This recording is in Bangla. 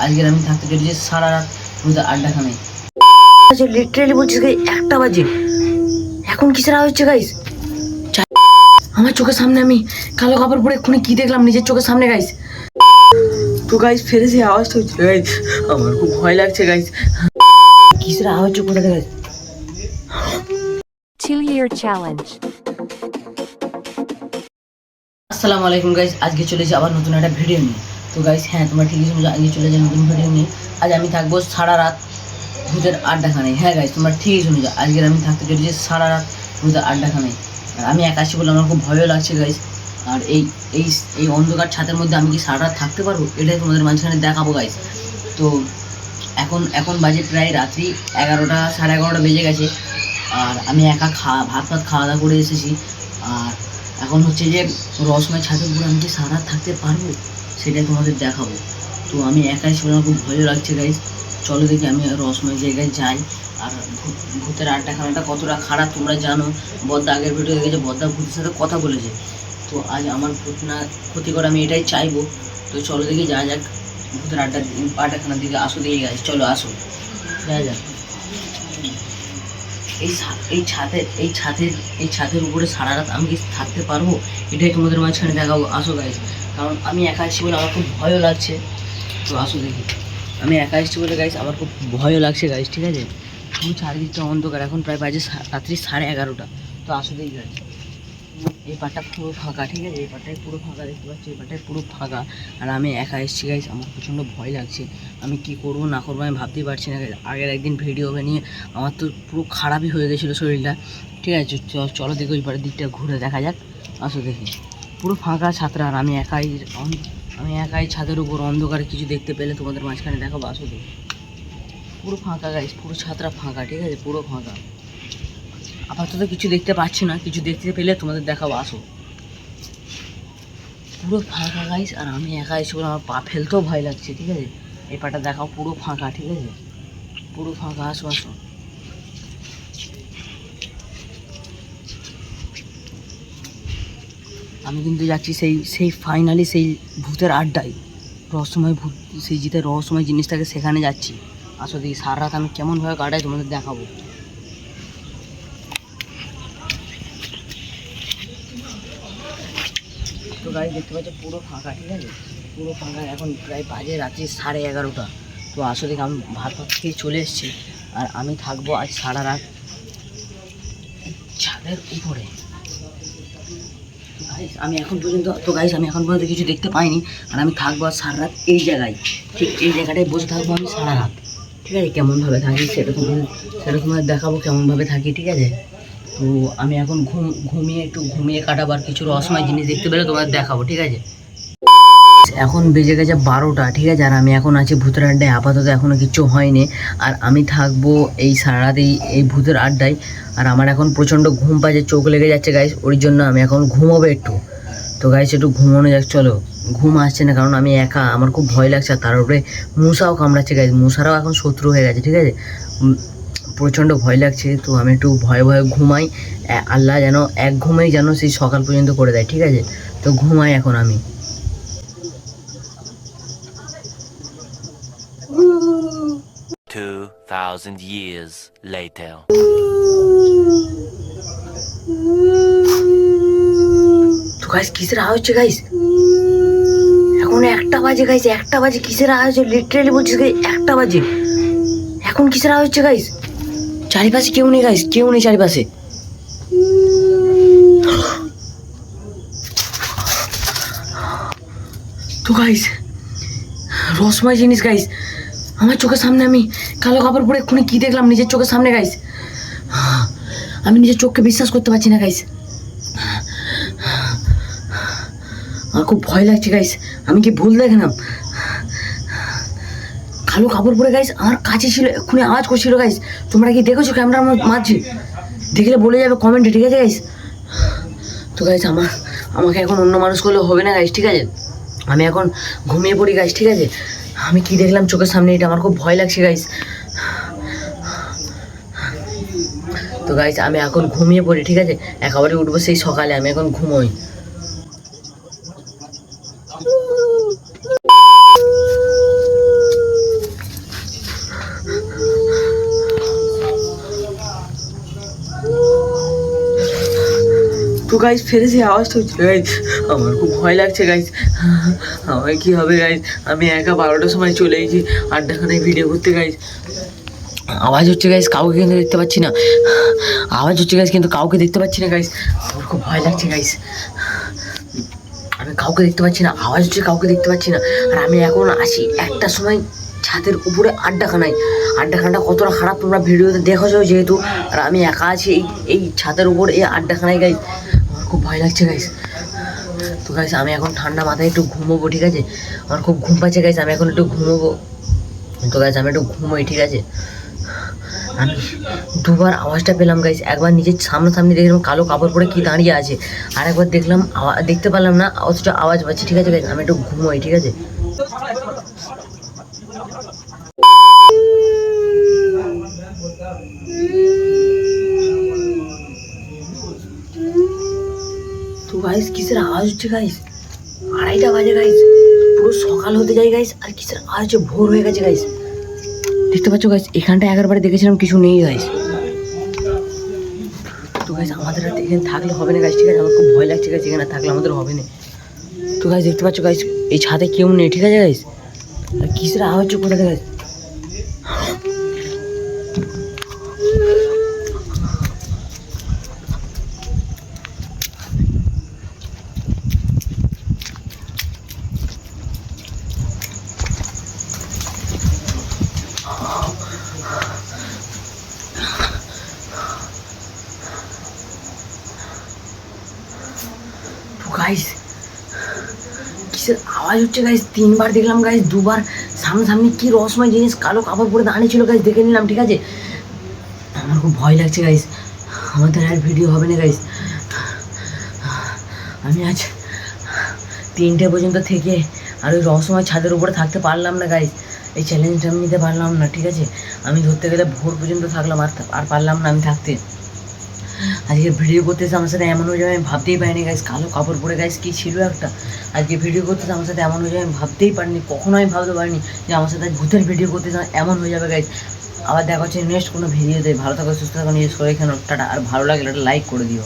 আজকের আমি থাকতে চলেছি সারা রাত ভূতের আড্ডাখানায়। লিটারালি বলছিস গাইস 1টা বাজে, এখন কিসের আওয়াজ হচ্ছে গাইস? আমার চোখের সামনে আমি কালো কাপড় পরে এক্ষুনি কি দেখলাম নিজের চোখের সামনে গাইস। তো গাইস ফেরে সেই আওয়াজটা হচ্ছে গাইস, আমার খুব ভয় লাগছে গাইস। কিসের আওয়াজ হচ্ছে কোথায় গাইস? 2-year challenge. আসসালামু আলাইকুম গাইস, আজকে চলেছি আবার নতুন একটা ভিডিও নিয়ে। তো গাইস হ্যাঁ, তোমরা ঠিকই শুনছো, আজকে চলে যাই নতুন ভিডিও নিয়ে। আজ আমি থাকবো সারা রাত ভূতের আড্ডাখানায়। হ্যাঁ গাইস, তোমরা ঠিকই শুনেছো, আজকের আমি থাকতে চলেছি সারা রাত ভূতের আড্ডাখানায়। আর আমি একা আছি বলে আমার খুব ভয়ও লাগছে গাইস। আর এই এই এই অন্ধকার ছাদের মধ্যে আমি কি সারা রাত থাকতে পারবো, এটাই তোমাদের মাঝখানে দেখাবো গাইস। তো এখন বাজে প্রায় রাত্রি 11টা, সাড়ে 11টা বেজে গেছে। আর আমি একা ভাত খাওয়া দাওয়া করে এসেছি। আর এখন হচ্ছে যে রসময় ছাদের উপরে আমি কি সারা রাত থাকতে পারবো সেটাই তোমাদের দেখাবো। তো আমি একাই ছিল, আমার খুব ভয় লাগছে গাইস। চলো দেখি আমি রসময় জায়গায় যাই। আর ভূতের আড্ডাখানাটা কতটা খারাপ তোমরা জানো, বদ্দা আগের ভিডিও দেখেছে, বদ্দা ভূতের সাথে কথা বলেছে। তো আজ আমার ভূত না ক্ষতি করে আমি এটাই চাইবো। তো চলো দেখি যা যাক ভূতের আড্ডাখানার দিকে। আসো দেখি গাইস, চলো আসো যা যাক। এই ছাদের উপরে সারা রাত আমি কি থাকতে পারবো, এটাই তোমাদের মাঝখানে দেখাবো। আসো গাইস, কারণ আমি একা এসেছি বলে আমার খুব ভয়ও লাগছে। তো আসো দেখি, আমি একা এসেছি বলে গাইস আমার খুব ভয়ও লাগছে গাইস, ঠিক আছে। তুমি চারিদিকটা অন্ধকার, এখন প্রায় বাজে রাত্রি 11:30। তো আসো দেখি গাইস, এই পাটটা পুরো ফাঁকা, ঠিক আছে, এই পাটটাই পুরো ফাঁকা, দেখতে পাচ্ছি এই পাটটাই পুরো ফাঁকা। আর আমি একা এসেছি গাইস, আমার প্রচণ্ড ভয় লাগছে। আমি কি করবো না করবো আমি ভাবতেই পারছি না। আগের একদিন ভিডিও বানিয়ে আমার তো পুরো খারাপই হয়ে গেছিলো শরীরটা, ঠিক আছে। চলো দেখি ওই পাড়ের দিকটা ঘুরে দেখা যাক। আসো দেখি, পুরো ফাঁকা ছাত্রা, আর আমি একাই ছাদের উপর অন্ধকারে কিছু দেখতে পেলে তোমাদের মাঝখানে দেখাবো। আসো দেখি, পুরো ফাঁকা গাইস, পুরো ছাত্রা ফাঁকা, ঠিক আছে, পুরো ফাঁকা। আপাতত কিছু দেখতে পাচ্ছি না, কিছু দেখতে পেলে তোমাদের দেখাবো। আসো, পুরো ফাঁকা গাইস, আর আমি একা এসে বলে আমার পা ফেলতেও ভয় লাগছে, ঠিক আছে। এই পাটা দেখাও, পুরো ফাঁকা, ঠিক আছে, পুরো ফাঁকা। আসো আসো, আমি কিন্তু যাচ্ছি সেই ফাইনালি সেই ভূতের আড্ডায়, রহস্যময় ভূত, সেই জিতে রহস্যময় জিনিসটাকে সেখানে যাচ্ছি। আসো দেখি সারা রাত আমি কেমনভাবে কাটাই তোমাদের দেখাবো। তো গাড়ি দেখতে পাচ্ছ পুরো ফাঁকা, ঠিক আছে, পুরো ফাঁকা। এখন প্রায় বাজে রাত্রি 11:30। তো আসলে আমি ভাত খেয়ে চলে এসেছি। আর আমি থাকবো আজ সারা রাত ছাদের উপরে। আমি এখন পর্যন্ত কিছু দেখতে পাইনি। আর আমি থাকবো আর সারা রাত এই জায়গায়, ঠিক এই জায়গাটায় বসে থাকবো আমি সারা রাত, ঠিক আছে। কেমনভাবে থাকি সেটা তোমাদের দেখাবো, কেমনভাবে থাকি, ঠিক আছে। তো আমি এখন ঘুমিয়ে কাটাবার কিছু রহস্যময় জিনিস দেখতে পেলে তোমাদের দেখাবো, ঠিক আছে। এখন বেজে গেছে 12টা, ঠিক আছে। আর আমি এখন আছি ভূতের আড্ডায়, আপাতত এখনও কিচ্ছু হয়নি। আর আমি থাকবো এই সারা রাত এই ভূতের আড্ডায়। আর আমার এখন প্রচণ্ড ঘুম পাচ্ছে, চোখ লেগে যাচ্ছে গাইস, ওর জন্য আমি এখন ঘুমোবো একটু। তো গাইস একটু ঘুমোনো যাক, চলো। ঘুম আসছে না কারণ আমি একা, আমার খুব ভয় লাগছে। আর তার উপরে মশাও কামড়াচ্ছে গাইস, মশারাও এখন শত্রু হয়ে গেছে, ঠিক আছে। প্রচণ্ড ভয় লাগছে। তো আমি একটু ভয়ে ঘুমাই, আল্লাহ যেন এক ঘুমেই যেন সেই সকাল পর্যন্ত করে দেয়, ঠিক আছে। তো ঘুমাই এখন আমি। $2,000 years later. তো গাইস কিসের আওয়াজ হচ্ছে গাইস? এখন 1টা বাজে গাইস, 1টা বাজে, কিসের আওয়াজ হচ্ছে? লিটারালি বলছিস গাইস 1টা বাজে, এখন কিসের আওয়াজ হচ্ছে গাইস? চারিপাশে কেউ নেই গাইস, কেউ নেই চারিপাশে। তো গাইস রসময় জিনিস গাইস, আমার চোখের সামনে আমি কালো কাপড় পরে এক্ষুনি কি দেখলাম নিজের চোখের সামনে গাইস। আমি নিজের চোখকে বিশ্বাস করতে পারছি না গাইস, আমার খুব ভয় লাগছে গাইস। আমি কি ভুল দেখলাম? কালো কাপড় পরে গাইস আমার কাছে ছিল, এক্ষুনি আওয়াজ করছিল গাইস। তোমরা কি দেখেছো ক্যামেরার মাঝে? দেখলে বলে যাবে কমেন্টে, ঠিক আছে গাইস। তো গাইস আমাকে এখন অন্য মানুষ করলে হবে না গাইস, ঠিক আছে। আমি এখন ঘুমিয়ে পড়ি গাইস, ঠিক আছে। আমি কি দেখলাম চোখের সামনে, এটা আমার খুব ভয় লাগছে গাইস। তো গাইস আমি এখন ঘুমিয়ে পড়ি, ঠিক আছে, একেবারে উঠবো সেই সকালে। আমি এখন ঘুমোই। তো গাইস ফেরে সেই আওয়াজটা হচ্ছে গাইস, আমার খুব ভয় লাগছে গাইস। আমার কি হবে গাইস, আমি একা 12টার সময় চলে এসেছি আড্ডাখানায় ভিডিও করতে গাইস। আওয়াজ হচ্ছে গাইস, কাউকে কিন্তু দেখতে পাচ্ছি না। আওয়াজ হচ্ছে গাইস কিন্তু কাউকে দেখতে পাচ্ছি না গাইস। আমার খুব ভয় লাগছে গাইস, আমি কাউকে দেখতে পাচ্ছি না। আওয়াজ হচ্ছে কাউকে দেখতে পাচ্ছি না। আর আমি এখন আসি একটার সময় ছাদের উপরে আড্ডাখানাটা কতটা খারাপ তোমরা ভিডিওতে দেখেছো যেহেতু। আর আমি একা আছি এই ছাদের উপর এই আড্ডাখানায় গাইস। আমার খুব ভয় লাগছে গাইস। তো গাইস আমি এখন ঠান্ডা মাথায় একটু ঘুমোবো, ঠিক আছে? আমার খুব ঘুম পাচ্ছে গাইস, আমি এখন একটু ঘুমোবো। তো গাইস আমি একটু ঘুমোই, ঠিক আছে? আমি দুবার আওয়াজটা পেলাম গাইস। একবার নিজের সামনাসামনি দেখলাম কালো কাপড় পরে কি দাঁড়িয়ে আছে, আর একবার দেখলাম দেখতে পারলাম না, অথচ আওয়াজ পাচ্ছি, ঠিক আছে গাইস? আমি একটু ঘুমোই, ঠিক আছে? তো গাইস কিসের আওয়াজ হচ্ছে গাইস? 2:30 বাজে গাইস, পুরো সকাল হতে যায় গাইস, আর কিসের আওয়াজ হচ্ছে? ভোর হয়ে গেছে গাইস। দেখতে পাচ্ছ গাইস, এখানটা 11বারে দেখেছিলাম কিছু নেই গাইস। তো গাইস আমাদের আর এখানে থাকলে হবে না গাইস, ঠিক আছে? আমার খুব ভয় লাগছে গাইস, এখানে থাকলে আমাদের হবে না। তো গাইস দেখতে পাচ্ছ গাইস, এই ছাদে কেউ নেই, ঠিক আছে গাইস? আর কিসের আওয়াজ হচ্ছে কোথাতে গাইস? গাইস কিসের আওয়াজ হচ্ছে গাইস? 3বার দেখলাম গাইস, 2বার সামনাসামনি কি রহস্যময় জিনিস কালো কাপড় পরে দাঁড়িয়ে ছিল গাইস, দেখে নিলাম, ঠিক আছে? আমার খুব ভয় লাগছে গাইস, আমাদের আর ভিডিও হবে না গাইস। আমি আজ 3টে পর্যন্ত থেকে আর ওই রহস্যময় ছাদের উপরে থাকতে পারলাম না গাইস। এই চ্যালেঞ্জটা আমি নিতে পারলাম না, ঠিক আছে? আমি ধরতে গেলে ভোর পর্যন্ত থাকলাম, আর পারলাম না আমি থাকতে। আজকে ভিডিও করতেছে আমার সাথে এমন হয়ে যাবে আমি ভাবতেই পারিনি গাইস। কালো কাপড় পরে গাইস কি ছিল একটা, আজকে ভিডিও করতেছে আমার সাথে এমন হয়ে যাবে আমি ভাবতেই পারিনি, কখনো আমি ভাবতে পারিনি যে আমার সাথে ভূতের ভিডিও করতেছে এমন হয়ে যাবে গাইস। আবার দেখা হচ্ছে নেক্সট কোনো ভিডিওতে। ভালো থাকো, সুস্থ থাকো, নিজের শরীর খেলো, টাটা। আর ভালো লাগলে একটা লাইক করে দিও।